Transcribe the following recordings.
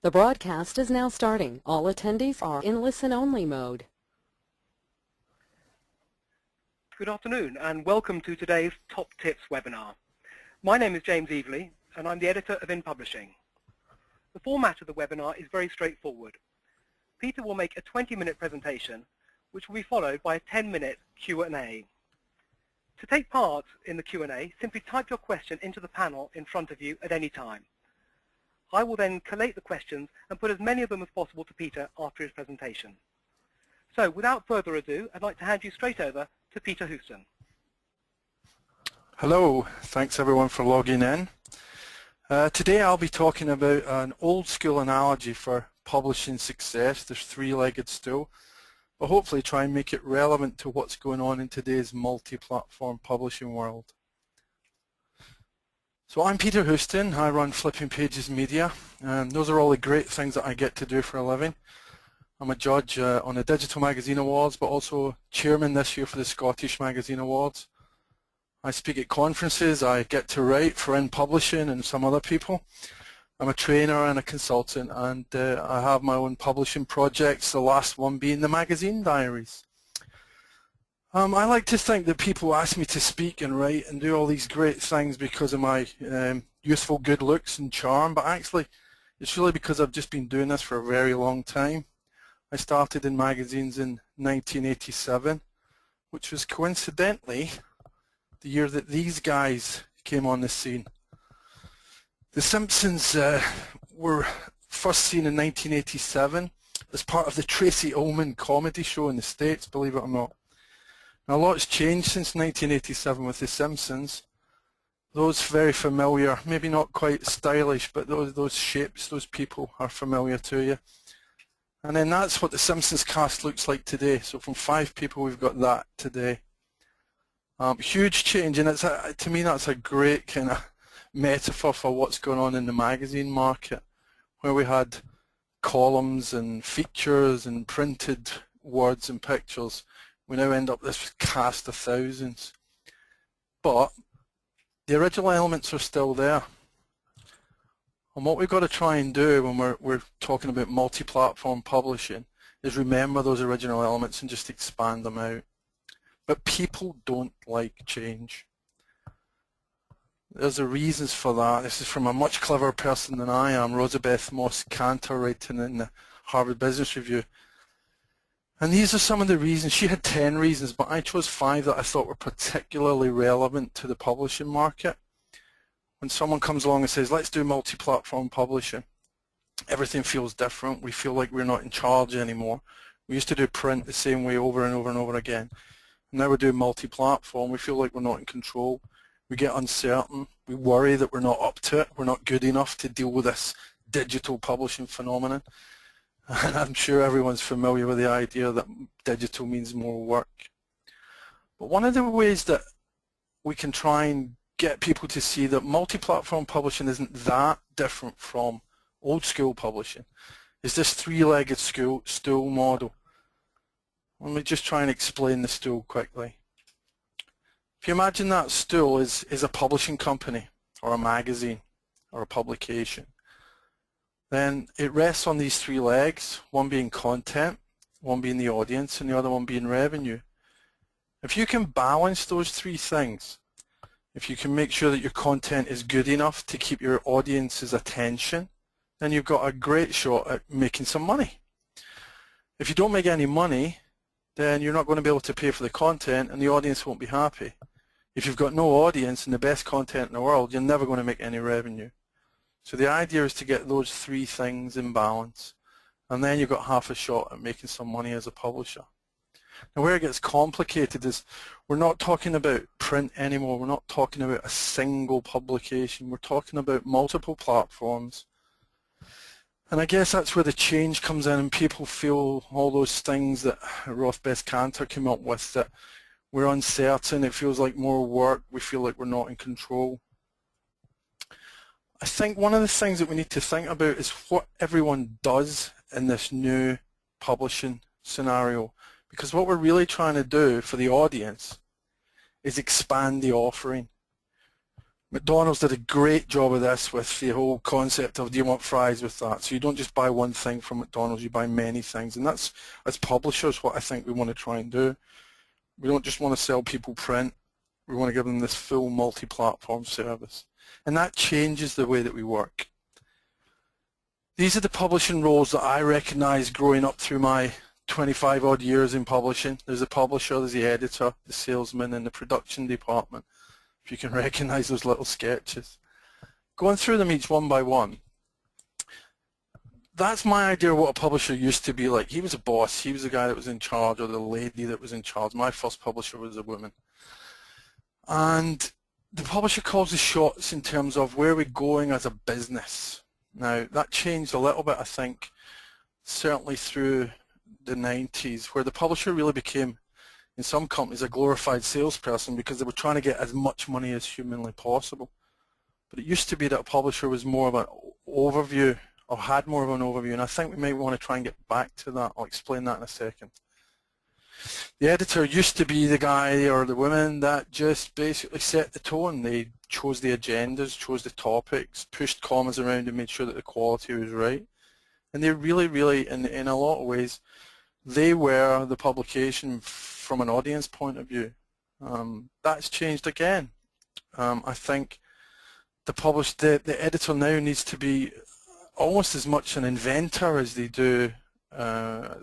The broadcast is now starting. All attendees are in listen-only mode. Good afternoon and welcome to today's Top Tips webinar. My name is James Evely and I'm the editor of In Publishing. The format of the webinar is very straightforward. Peter will make a 20-minute presentation which will be followed by a 10-minute Q&A. To take part in the Q&A, simply type your question into the panel in front of you at any time. I will then collate the questions and put as many of them as possible to Peter after his presentation. So without further ado, I'd like to hand you straight over to Peter Houston. Hello, thanks everyone for logging in. Today I'll be talking about an old school analogy for publishing success, this three-legged stool, but hopefully try and make it relevant to what's going on in today's multi-platform publishing world. So I'm Peter Houston, I run Flipping Pages Media, and those are all the great things that I get to do for a living. I'm a judge on the Digital Magazine Awards, but also chairman this year for the Scottish Magazine Awards. I speak at conferences, I get to write for In Publishing and some other people. I'm a trainer and a consultant, and I have my own publishing projects, the last one being the Magazine Diaries. I like to think that people ask me to speak and write and do all these great things because of my youthful good looks and charm, but actually it's really because I've just been doing this for a very long time. I started in magazines in 1987, which was coincidentally the year that these guys came on the scene. The Simpsons were first seen in 1987 as part of the Tracy Ullman comedy show in the States, believe it or not. Now, a lot's changed since 1987 with The Simpsons. Those very familiar, maybe not quite stylish, but those shapes, those people are familiar to you. And then that's what the Simpsons cast looks like today. So from 5 people, we've got that today. Huge change, and to me that's a great kind of metaphor for what's going on in the magazine market, where we had columns and features and printed words and pictures. We now end up this cast of thousands. But the original elements are still there. And what we've got to try and do when we're talking about multi-platform publishing is remember those original elements and just expand them out. But people don't like change. There's a reasons for that. This is from a much cleverer person than I am, Rosabeth Moss-Cantor, writing in the Harvard Business Review. And these are some of the reasons. She had 10 reasons, but I chose 5 that I thought were particularly relevant to the publishing market. When someone comes along and says, let's do multi-platform publishing, everything feels different. We feel like we're not in charge anymore. We used to do print the same way over and over and over again. Now we're doing multi-platform. We feel like we're not in control. We get uncertain. We worry that we're not up to it. We're not good enough to deal with this digital publishing phenomenon. And I'm sure everyone's familiar with the idea that digital means more work. But one of the ways that we can try and get people to see that multi-platform publishing isn't that different from old school publishing is this three-legged stool model. Let me just try and explain the stool quickly. If you imagine that stool is a publishing company or a magazine or a publication, then it rests on these 3 legs, one being content, one being the audience, and the other one being revenue. If you can balance those 3 things, if you can make sure that your content is good enough to keep your audience's attention, then you've got a great shot at making some money. If you don't make any money, then you're not going to be able to pay for the content and the audience won't be happy. If you've got no audience and the best content in the world, you're never going to make any revenue. So the idea is to get those 3 things in balance, and then you've got half a shot at making some money as a publisher. Now where it gets complicated is we're not talking about print anymore. We're not talking about a single publication. We're talking about multiple platforms. And I guess that's where the change comes in, and people feel all those things that Rothbeth Cantor came up with, that we're uncertain, it feels like more work, we feel like we're not in control. I think one of the things that we need to think about is what everyone does in this new publishing scenario, because what we're really trying to do for the audience is expand the offering. McDonald's did a great job of this with the whole concept of, do you want fries with that? So you don't just buy one thing from McDonald's, you buy many things. And that's, as publishers, what I think we want to try and do. We don't just want to sell people print. We want to give them this full multi-platform service. And that changes the way that we work. These are the publishing roles that I recognize growing up through my 25 odd years in publishing. There's the publisher, there's the editor, the salesman, and the production department. If you can recognize those little sketches. Going through them each one by one. That's my idea of what a publisher used to be like. He was a boss, he was the guy that was in charge, or the lady that was in charge. My first publisher was a woman. And the publisher calls the shots in terms of where we're going as a business. Now, that changed a little bit, I think, certainly through the 90s, where the publisher really became, in some companies, a glorified salesperson because they were trying to get as much money as humanly possible. But it used to be that a publisher was more of an overview, or had more of an overview, and I think we may want to try and get back to that. I'll explain that in a second. The editor used to be the guy or the woman that just basically set the tone. They chose the agendas, chose the topics, pushed commas around and made sure that the quality was right. And they really, in a lot of ways, they were the publication from an audience point of view. That's changed again. I think the editor now needs to be almost as much an inventor as they do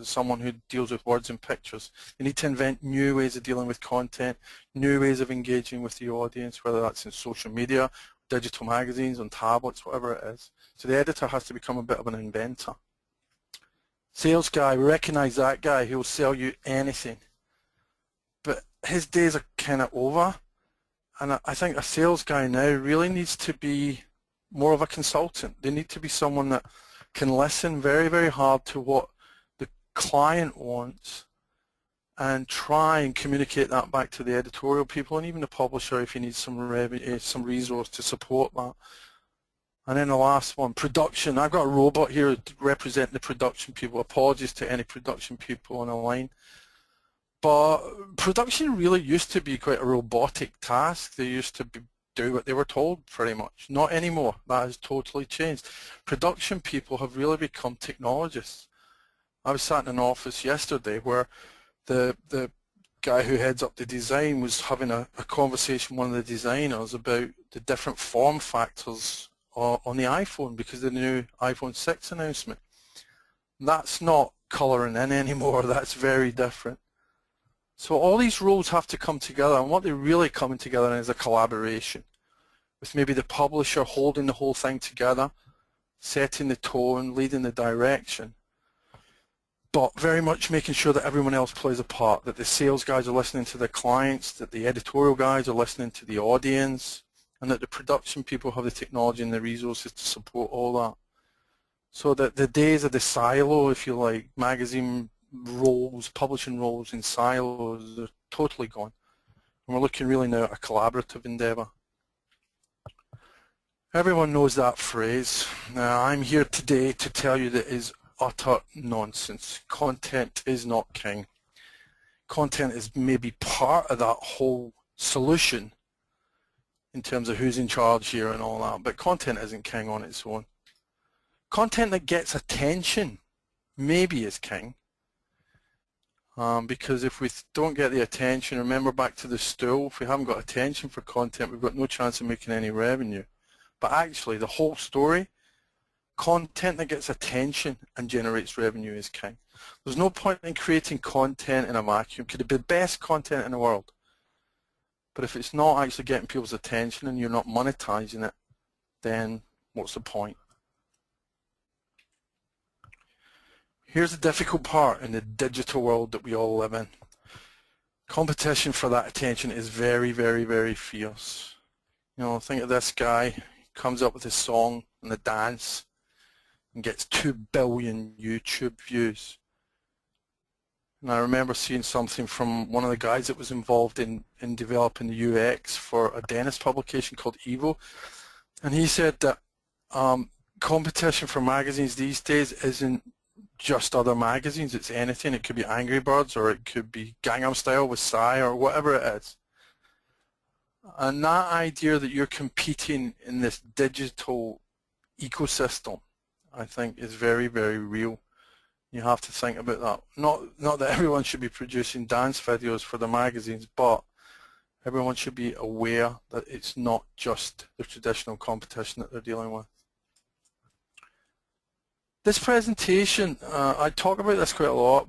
someone who deals with words and pictures. You need to invent new ways of dealing with content, new ways of engaging with the audience, whether that's in social media, digital magazines, on tablets, whatever it is. So the editor has to become a bit of an inventor. Sales guy, we recognize that guy who will sell you anything. But his days are kind of over. And I think a sales guy now really needs to be more of a consultant. They need to be someone that can listen very hard to what the client wants and try and communicate that back to the editorial people and even the publisher if he needs some resource to support that. And then the last one, production. I've got a robot here representing the production people. Apologies to any production people on the line. But production really used to be quite a robotic task. They used to do what they were told pretty much. Not anymore. That has totally changed. Production people have really become technologists. I was sat in an office yesterday where the guy who heads up the design was having a conversation with one of the designers about the different form factors on the iPhone because of the new iPhone 6 announcement. That's not colouring in anymore. That's very different. So all these roles have to come together, and what they're really coming together in is a collaboration with maybe the publisher holding the whole thing together, setting the tone, leading the direction, but very much making sure that everyone else plays a part, that the sales guys are listening to their clients, that the editorial guys are listening to the audience, and that the production people have the technology and the resources to support all that. So that the days of the silo, if you like, magazine roles, publishing roles in silos are totally gone. And we're looking really now at a collaborative endeavour. Everyone knows that phrase. Now, I'm here today to tell you that it is utter nonsense. Content is not king. Content is maybe part of that whole solution in terms of who's in charge here and all that, but content isn't king on its own. Content that gets attention maybe is king. Because if we don't get the attention, remember back to the stool, if we haven't got attention for content, we've got no chance of making any revenue. But actually, the whole story, content that gets attention and generates revenue is king. There's no point in creating content in a vacuum. Could it be the best content in the world? But if it's not actually getting people's attention and you're not monetizing it, then what's the point? Here's the difficult part in the digital world that we all live in. Competition for that attention is very fierce. You know, think of this guy, he comes up with his song and the dance and gets 2 billion YouTube views. And I remember seeing something from one of the guys that was involved in developing the UX for a dentist publication called Evo. And he said that competition for magazines these days isn't just other magazines, it's anything. It could be Angry Birds or it could be Gangnam Style with Psy or whatever it is. And that idea that you're competing in this digital ecosystem, I think, is very, very real. You have to think about that. Not that everyone should be producing dance videos for the magazines, but everyone should be aware that it's not just the traditional competition that they're dealing with. This presentation, I talk about this quite a lot,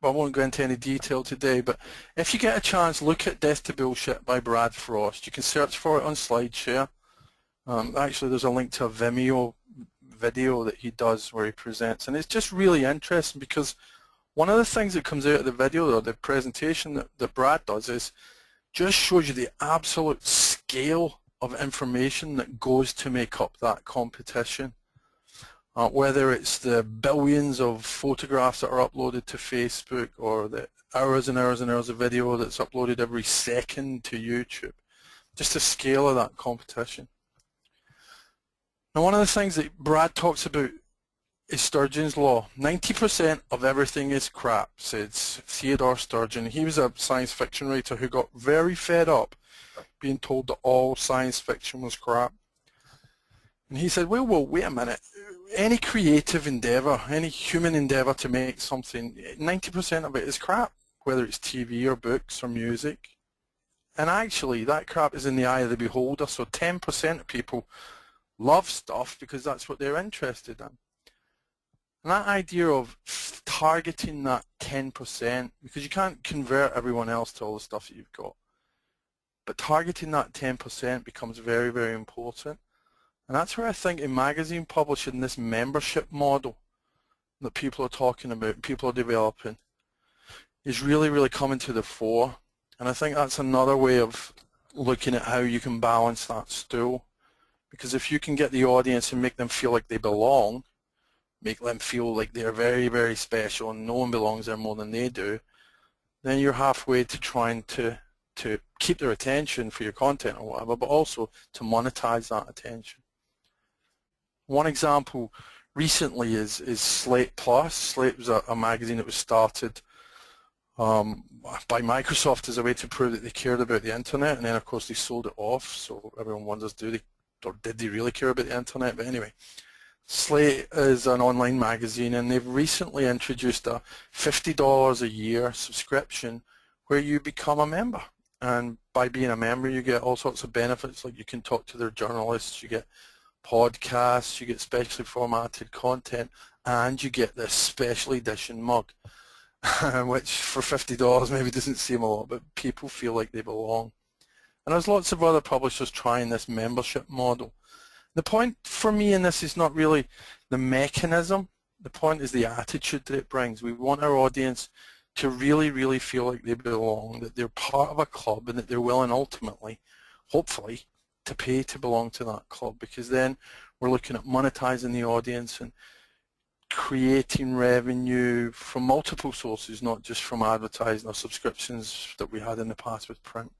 but I won't go into any detail today, but if you get a chance, look at Death to Bullshit by Brad Frost. You can search for it on SlideShare. Actually, there's a link to a Vimeo video that he does where he presents, and it's just really interesting because one of the things that comes out of the video or the presentation that Brad does is just shows you the absolute scale of information that goes to make up that competition. Whether it's the billions of photographs that are uploaded to Facebook or the hours and hours and hours of video that's uploaded every second to YouTube, just the scale of that competition. Now, one of the things that Brad talks about is Sturgeon's law. 90% of everything is crap, said Theodore Sturgeon. He was a science fiction writer who got very fed up being told that all science fiction was crap. And he said, well, wait a minute. Any creative endeavor, any human endeavor to make something, 90% of it is crap, whether it's TV or books or music. And actually, that crap is in the eye of the beholder, so 10% of people love stuff because that's what they're interested in. And that idea of targeting that 10%, because you can't convert everyone else to all the stuff that you've got, but targeting that 10% becomes very, very important. And that's where I think in magazine publishing, this membership model that people are talking about, people are developing, is really, really coming to the fore. And I think that's another way of looking at how you can balance that stool. Because if you can get the audience and make them feel like they belong, make them feel like they're very, very special and no one belongs there more than they do, then you're halfway to trying to keep their attention for your content or whatever, but also to monetize that attention. One example recently is Slate Plus. Slate was a magazine that was started by Microsoft as a way to prove that they cared about the internet, and then of course they sold it off, so everyone wonders, did they really care about the internet? But anyway, Slate is an online magazine, and they've recently introduced a $50 a year subscription where you become a member. And by being a member, you get all sorts of benefits, like you can talk to their journalists, you get podcasts, you get specially formatted content, and you get this special edition mug, which for $50 maybe doesn't seem a lot, but people feel like they belong. And there's lots of other publishers trying this membership model. The point for me in this is not really the mechanism. The point is the attitude that it brings. We want our audience to really, really feel like they belong, that they're part of a club, and that they're willing ultimately, hopefully, to pay to belong to that club, because then we're looking at monetizing the audience and creating revenue from multiple sources, not just from advertising or subscriptions that we had in the past with print.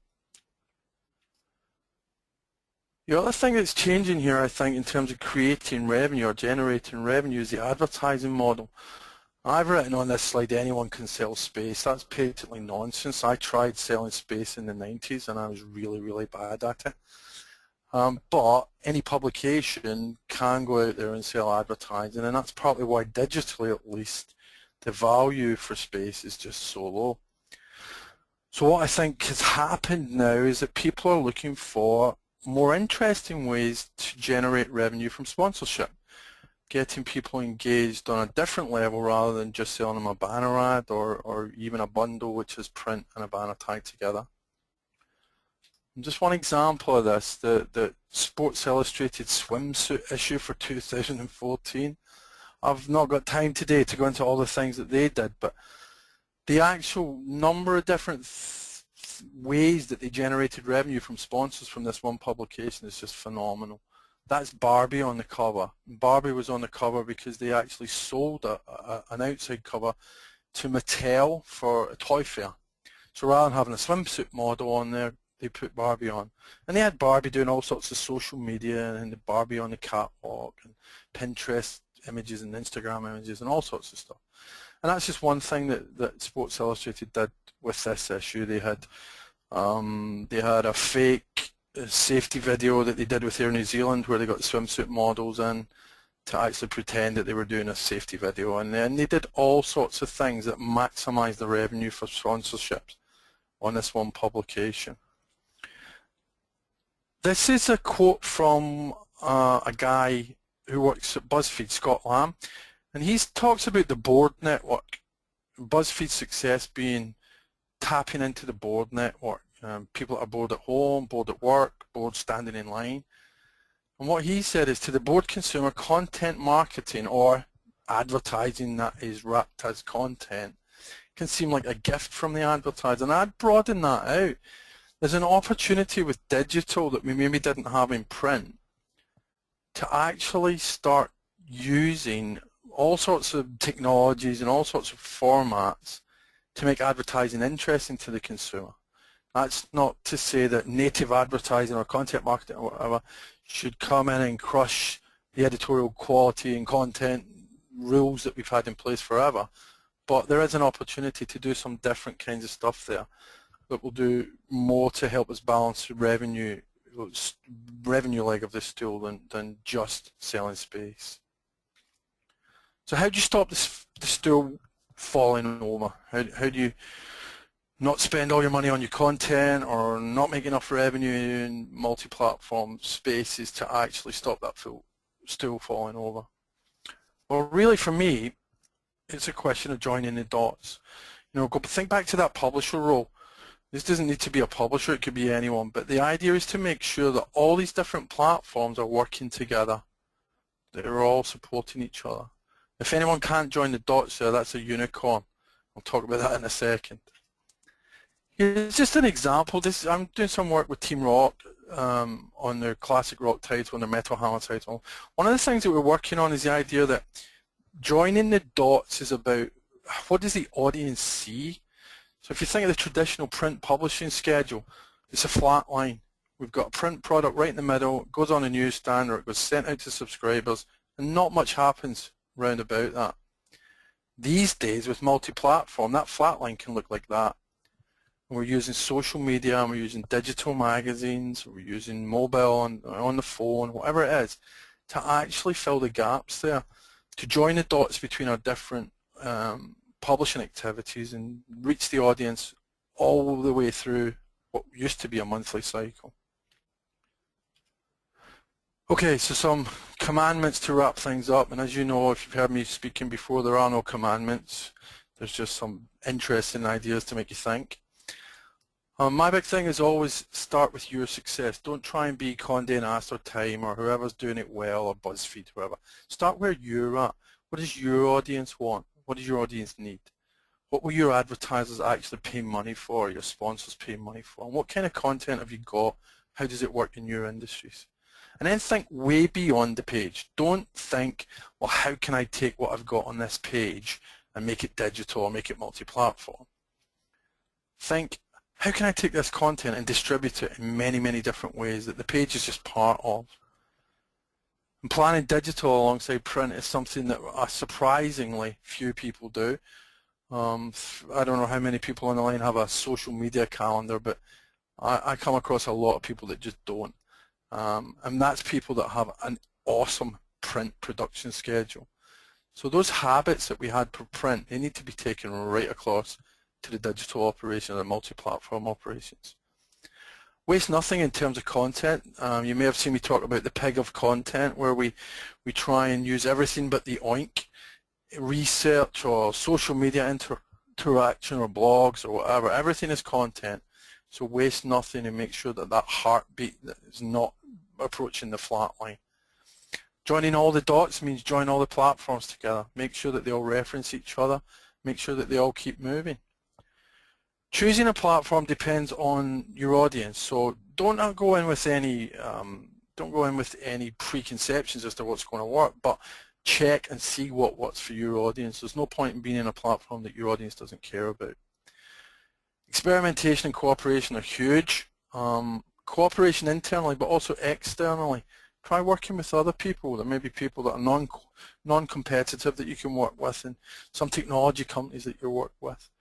The other thing that's changing here, I think, in terms of creating revenue or generating revenue is the advertising model. I've written on this slide, anyone can sell space. That's patently nonsense. I tried selling space in the 90s and I was really, really bad at it. But any publication can go out there and sell advertising, and that's partly why digitally at least the value for space is just so low. So what I think has happened now is that people are looking for more interesting ways to generate revenue from sponsorship, getting people engaged on a different level rather than just selling them a banner ad or even a bundle which is print and a banner tied together. And just one example of this, the Sports Illustrated swimsuit issue for 2014. I've not got time today to go into all the things that they did, but the actual number of different ways that they generated revenue from sponsors from this one publication is just phenomenal. That's Barbie on the cover. Barbie was on the cover because they actually sold an outside cover to Mattel for a toy fair. So rather than having a swimsuit model on there, they put Barbie on. And they had Barbie doing all sorts of social media, and the Barbie on the catwalk, and Pinterest images and Instagram images and all sorts of stuff. And that's just one thing that Sports Illustrated did with this issue. They had They had a fake safety video that they did with Air New Zealand where they got swimsuit models in to actually pretend that they were doing a safety video, and then they did all sorts of things that maximized the revenue for sponsorships on this one publication. This is a quote from a guy who works at BuzzFeed, Scott Lamb, and he talks about the board network. BuzzFeed's success being tapping into the board network. People that are bored at home, bored at work, bored standing in line. And what he said is, to the bored consumer, content marketing or advertising that is wrapped as content can seem like a gift from the advertiser. And I'd broaden that out. There's an opportunity with digital that we maybe didn't have in print to actually start using all sorts of technologies and all sorts of formats to make advertising interesting to the consumer. That's not to say that native advertising or content marketing or whatever should come in and crush the editorial quality and content rules that we've had in place forever, but there is an opportunity to do some different kinds of stuff there that will do more to help us balance the revenue leg of this stool than just selling space. So how do you stop the stool falling over? How do you not spend all your money on your content or not make enough revenue in multi-platform spaces to actually stop that stool falling over? Well, really for me, it's a question of joining the dots. You know, think back to that publisher role. This doesn't need to be a publisher, it could be anyone, but the idea is to make sure that all these different platforms are working together. They're all supporting each other. If anyone can't join the dots there, that's a unicorn. I'll talk about that in a second. Here's just an example. I'm doing some work with Team Rock on their classic rock title and their Metal Hammer title. One of the things that we're working on is the idea that joining the dots is about what does the audience see. So if you think of the traditional print publishing schedule, it's a flat line. We've got a print product right in the middle, it goes on a newsstand or it goes sent out to subscribers, and not much happens round about that. These days with multi-platform, that flat line can look like that. We're using social media, and we're using digital magazines, we're using mobile on the phone, whatever it is, to actually fill the gaps there, to join the dots between our different publishing activities and reach the audience all the way through what used to be a monthly cycle. Okay, so some commandments to wrap things up, and as you know, if you've heard me speaking before, there are no commandments. There's just some interesting ideas to make you think. My big thing is always start with your success. Don't try and be Condé Nast or Time or whoever's doing it well or BuzzFeed, whoever. Start where you're at. What does your audience want? What does your audience need? What will your advertisers actually pay money for, your sponsors pay money for? And what kind of content have you got? How does it work in your industries? And then think way beyond the page. Don't think, well, how can I take what I've got on this page and make it digital or make it multi-platform? Think, how can I take this content and distribute it in many, many different ways that the page is just part of? And planning digital alongside print is something that surprisingly few people do. I don't know how many people on the line have a social media calendar, but I come across a lot of people that just don't. And that's people that have an awesome print production schedule. So those habits that we had for print, they need to be taken right across to the digital operation, the multi-platform operations. Waste nothing in terms of content. You may have seen me talk about the pig of content, where we try and use everything but the oink, research or social media interaction or blogs or whatever. Everything is content. So waste nothing and make sure that that heartbeat is not approaching the flat line. Joining all the dots means join all the platforms together. Make sure that they all reference each other. Make sure that they all keep moving. Choosing a platform depends on your audience, so don't go in with any preconceptions as to what's going to work, but check and see what works for your audience. There's no point in being in a platform that your audience doesn't care about. Experimentation and cooperation are huge. Cooperation internally, but also externally. Try working with other people. There may be people that are non-competitive that you can work with, and some technology companies that you work with.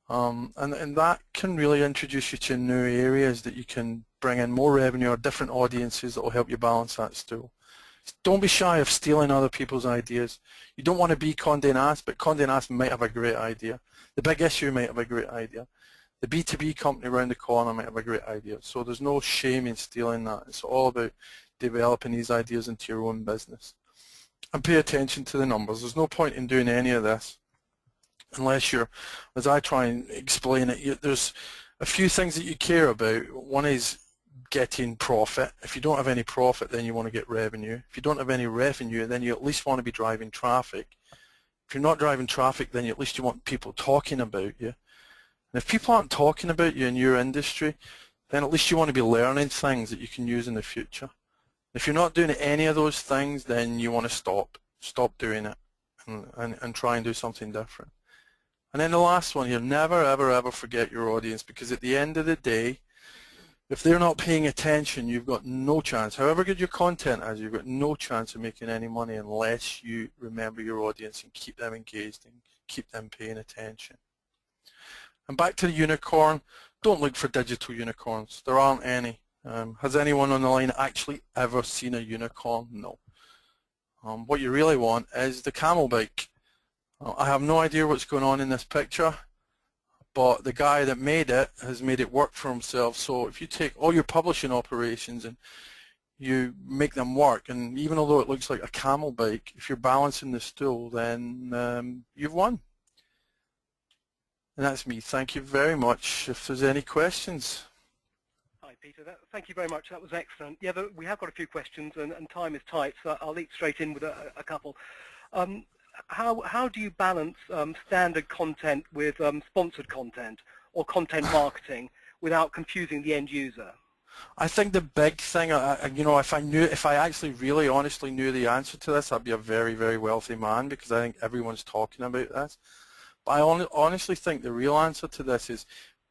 And that can really introduce you to new areas that you can bring in more revenue or different audiences that will help you balance that stool. Don't be shy of stealing other people's ideas. You don't want to be Condé Nast, but Condé Nast might have a great idea. The Big Issue might have a great idea. The B2B company around the corner might have a great idea. So there's no shame in stealing that. It's all about developing these ideas into your own business. And pay attention to the numbers. There's no point in doing any of this unless you're, as I try and explain it, there's a few things that you care about. One is getting profit. If you don't have any profit, then you want to get revenue. If you don't have any revenue, then you at least want to be driving traffic. If you're not driving traffic, then at least you want people talking about you. And if people aren't talking about you in your industry, then at least you want to be learning things that you can use in the future. If you're not doing any of those things, then you want to stop doing it and try and do something different. And then the last one here, never, ever, ever forget your audience, because at the end of the day, if they're not paying attention, you've got no chance. However good your content is, you've got no chance of making any money unless you remember your audience and keep them engaged and keep them paying attention. And back to the unicorn, don't look for digital unicorns. There aren't any. Has anyone on the line actually ever seen a unicorn? No. What you really want is the camel bike. I have no idea what's going on in this picture, but the guy that made it has made it work for himself. So if you take all your publishing operations and you make them work, and even although it looks like a camel bike, if you're balancing the stool, then you've won. And that's me. Thank you very much. If there's any questions. Hi, Peter. Thank you very much. That was excellent. Yeah, we have got a few questions, and time is tight, so I'll leap straight in with a couple. How do you balance standard content with sponsored content or content marketing without confusing the end user? I think the big thing, you know, if I actually really honestly knew the answer to this, I'd be a very, very wealthy man, because I think everyone's talking about this. But I honestly think the real answer to this is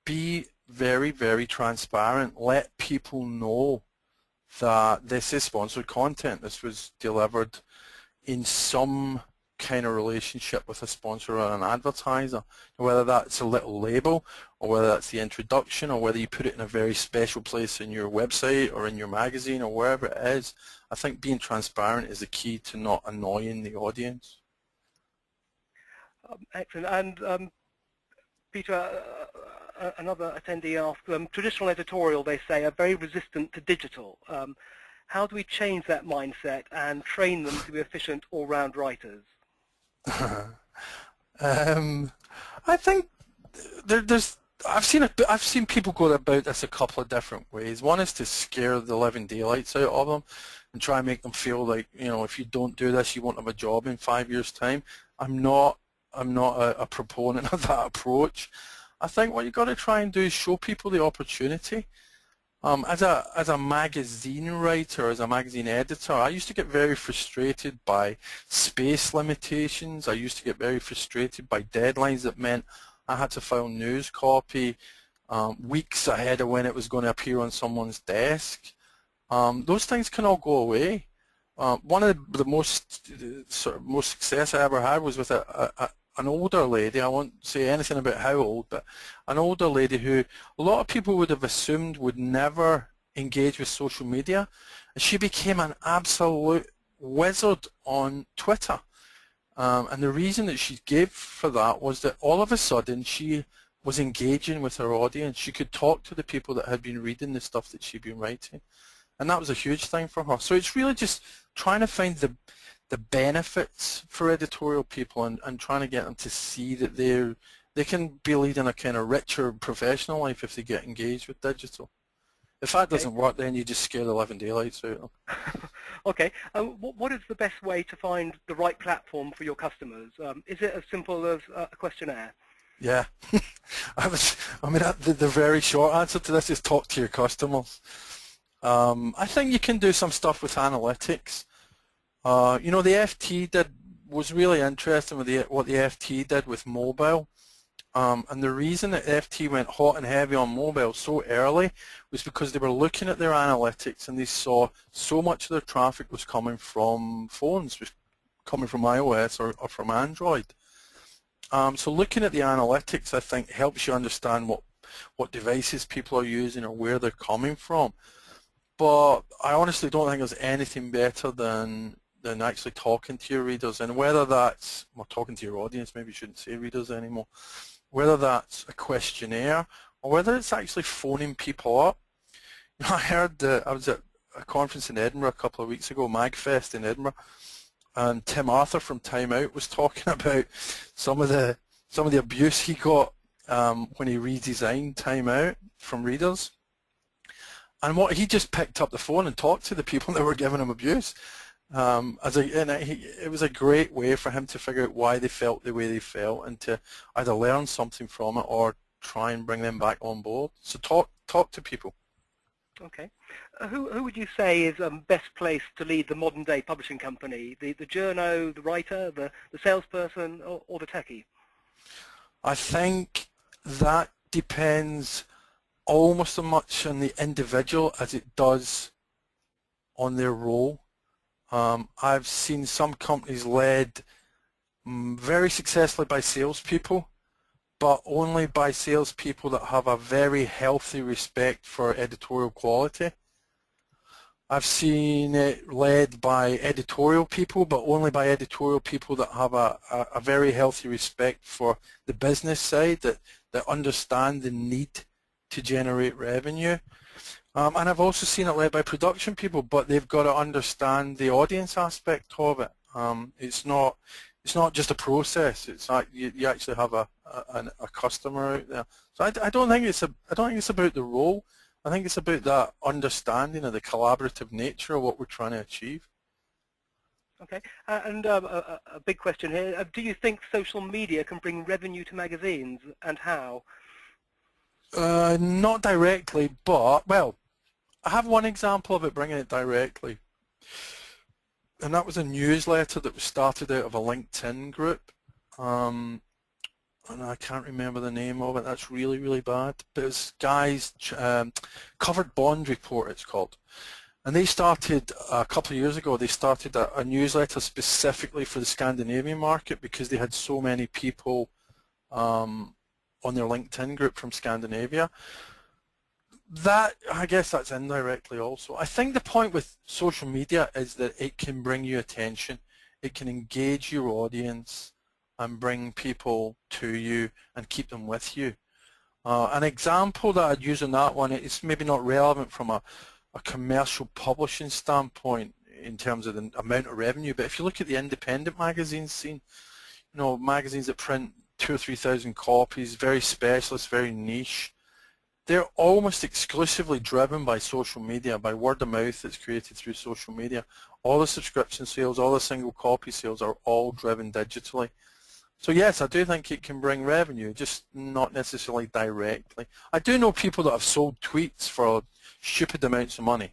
be very, very transparent. Let people know that this is sponsored content. This was delivered in some kind of relationship with a sponsor or an advertiser, whether that's a little label or whether that's the introduction or whether you put it in a very special place in your website or in your magazine or wherever it is. I think being transparent is the key to not annoying the audience. Excellent. And Peter, another attendee asked, traditional editorial, they say, are very resistant to digital. How do we change that mindset and train them to be efficient all-round writers? I think I've seen people go about this a couple of different ways. One is to scare the living daylights out of them and try and make them feel like, you know, if you don't do this, you won't have a job in 5 years' time. I'm not a proponent of that approach. I think what you've got to try and do is show people the opportunity. As a magazine writer, as a magazine editor, I used to get very frustrated by space limitations. I used to get very frustrated by deadlines that meant I had to file news copy weeks ahead of when it was going to appear on someone's desk. Those things can all go away. One of the most success I ever had was with an older lady. I won't say anything about how old, but an older lady who a lot of people would have assumed would never engage with social media, and she became an absolute wizard on Twitter. And the reason that she gave for that was that all of a sudden she was engaging with her audience. She could talk to the people that had been reading the stuff that she'd been writing, and that was a huge thing for her. So it's really just trying to find the benefits for editorial people and trying to get them to see that they can be leading a kind of richer professional life if they get engaged with digital. If that doesn't work, then you just scare the living daylights out of them. Okay. What is the best way to find the right platform for your customers? Is it as simple as a questionnaire? Yeah. I mean, the very short answer to this is talk to your customers. I think you can do some stuff with analytics. You know, the FT was really interesting with what the FT did with mobile. And the reason that FT went hot and heavy on mobile so early was because they were looking at their analytics and they saw so much of their traffic was coming from phones, was coming from iOS or from Android. So looking at the analytics, I think, helps you understand what devices people are using or where they're coming from. But I honestly don't think there's anything better than actually talking to your readers, and whether that's, well, talking to your audience, maybe you shouldn't say readers anymore, whether that's a questionnaire or whether it's actually phoning people up. I heard I was at a conference in Edinburgh a couple of weeks ago, MagFest in Edinburgh, and Tim Arthur from Time Out was talking about some of the abuse he got when he redesigned Time Out from readers. And what he just picked up the phone and talked to the people that were giving him abuse. It was a great way for him to figure out why they felt the way they felt and to either learn something from it or try and bring them back on board. So talk to people. Okay. Who would you say is best placed to lead the modern day publishing company? The journo, the writer, the salesperson, or the techie? I think that depends almost as much on the individual as it does on their role. I've seen some companies led very successfully by salespeople, but only by salespeople that have a very healthy respect for editorial quality. I've seen it led by editorial people, but only by editorial people that have a very healthy respect for the business side, that understand the need to generate revenue. And I've also seen it led by production people, but they've got to understand the audience aspect of it. It's not just a process. It's like you actually have a customer out there. So I don't think it's about the role. I think it's about that understanding of the collaborative nature of what we're trying to achieve. Okay, and a big question here. Do you think social media can bring revenue to magazines, and how? Not directly, but, well, I have one example of it bringing it directly, and that was a newsletter that was started out of a LinkedIn group, and I can't remember the name of it. That's really, really bad. But it was guys, Covered Bond Report it's called, and they started a couple of years ago. They started a newsletter specifically for the Scandinavian market because they had so many people on their LinkedIn group from Scandinavia. That, I guess that's indirectly also. I think the point with social media is that it can bring you attention, it can engage your audience and bring people to you and keep them with you. An example that I'd use on that one, it's maybe not relevant from a commercial publishing standpoint in terms of the amount of revenue, but if you look at the independent magazine scene, you know, magazines that print 2,000 or 3,000 copies, very specialist, very niche, they're almost exclusively driven by social media, by word of mouth that's created through social media. All the subscription sales, all the single copy sales are all driven digitally. So yes, I do think it can bring revenue, just not necessarily directly. I do know people that have sold tweets for stupid amounts of money.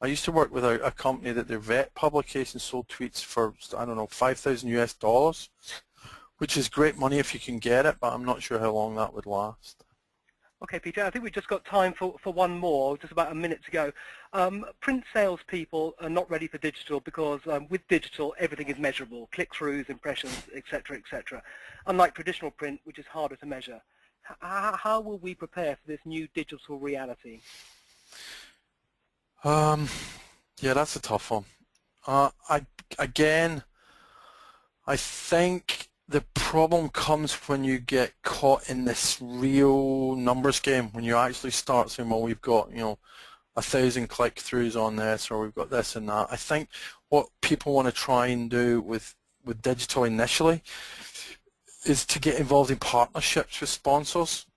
I used to work with a company that their vet publication sold tweets for, I don't know, $5,000 US, which is great money if you can get it, but I'm not sure how long that would last. Okay, Peter, I think we've just got time for one more, just about a minute to go. Print salespeople are not ready for digital because with digital, everything is measurable, click-throughs, impressions, etc., etc. Unlike traditional print, which is harder to measure. How will we prepare for this new digital reality? Yeah, that's a tough one. I think the problem comes when you get caught in this real numbers game, when you actually start saying, well, we've got, 1,000 click-throughs on this, or we've got this and that. I think what people want to try and do with digital initially is to get involved in partnerships with sponsors.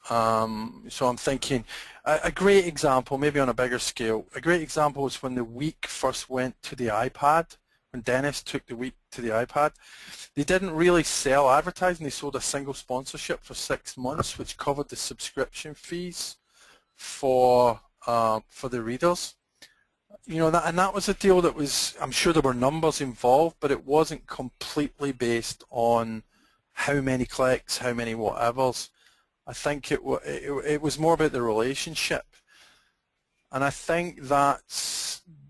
So I'm thinking a great example, maybe on a bigger scale, a great example was when the Week first went to the iPad, when Dennis took the Week to the iPad. They didn't really sell advertising, they sold a single sponsorship for 6 months, which covered the subscription fees for the readers. And that was a deal that was, I'm sure there were numbers involved, but it wasn't completely based on how many clicks, how many whatevers. I think it was more about the relationship. And I think that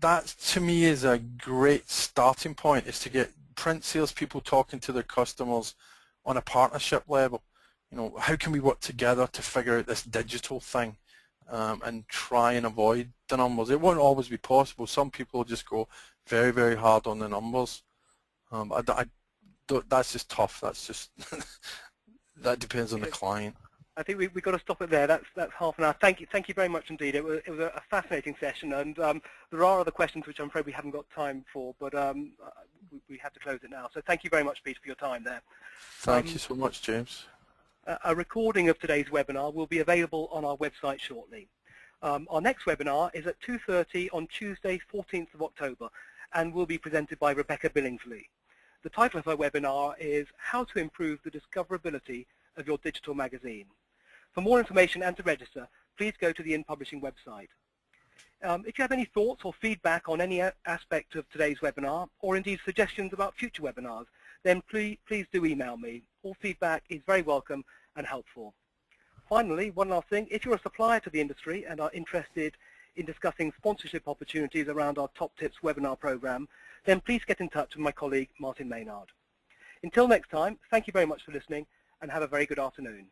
to me is a great starting point, is to get print salespeople talking to their customers on a partnership level. You know, how can we work together to figure out this digital thing and try and avoid the numbers? It won't always be possible. Some people just go very, very hard on the numbers. That's just tough. That's just that depends on the client. I think we've got to stop it there. That's half an hour. Thank you very much indeed. It was a fascinating session, and there are other questions which I'm afraid we haven't got time for, but we have to close it now. So thank you very much, Peter, for your time there. Thank you so much, James. A recording of today's webinar will be available on our website shortly. Our next webinar is at 2:30 on Tuesday, 14th of October, and will be presented by Rebecca Billingsley. The title of her webinar is How to Improve the Discoverability of Your Digital Magazine. For more information and to register, please go to the InPublishing website. If you have any thoughts or feedback on any aspect of today's webinar, or indeed suggestions about future webinars, then please do email me. All feedback is very welcome and helpful. Finally, one last thing, if you're a supplier to the industry and are interested in discussing sponsorship opportunities around our Top Tips webinar program, then please get in touch with my colleague Martin Maynard. Until next time, thank you very much for listening and have a very good afternoon.